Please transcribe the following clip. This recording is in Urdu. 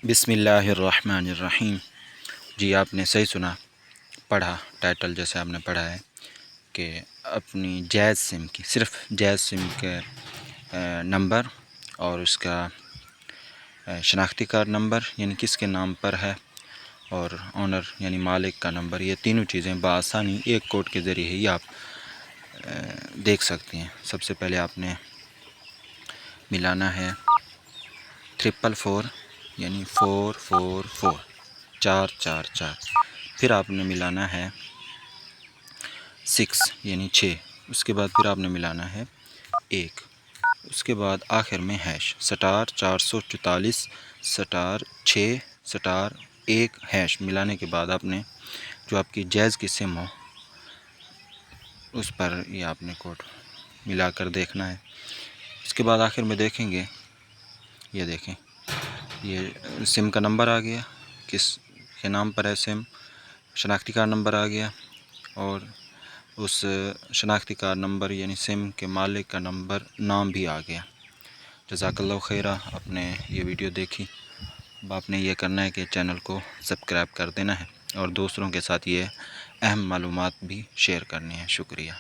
بسم اللہ الرحمن الرحیم۔ جی آپ نے صحیح سنا، پڑھا ٹائٹل جیسے آپ نے پڑھا ہے کہ اپنی جائز سم کی، صرف جائز سم کے نمبر اور اس کا شناختی کارڈ نمبر یعنی کس کے نام پر ہے، اور اونر یعنی مالک کا نمبر، یہ تینوں چیزیں بآسانی ایک کوڈ کے ذریعے ہی آپ دیکھ سکتے ہیں۔ سب سے پہلے آپ نے ملانا ہے 444 یعنی 444 444، پھر آپ نے ملانا ہے 6 یعنی 6، اس کے بعد پھر آپ نے ملانا ہے 1، اس کے بعد آخر میں ہیش *444 *6 *1 ملانے کے بعد آپ نے جو آپ کی جائز کی سم ہو اس پر یہ آپ نے کوڈ ملا کر دیکھنا ہے۔ اس کے بعد آخر میں دیکھیں گے، یہ دیکھیں یہ سم کا نمبر آ گیا، کس کے نام پر ہے سم، شناختی کارڈ نمبر آ گیا، اور اس شناختی کارڈ نمبر یعنی سم کے مالک کا نام بھی آ گیا۔ جزاک اللہ خیرہ، آپ نے یہ ویڈیو دیکھی۔ اب آپ نے یہ کرنا ہے کہ چینل کو سبسکرائب کر دینا ہے اور دوسروں کے ساتھ یہ اہم معلومات بھی شیئر کرنی ہے۔ شکریہ۔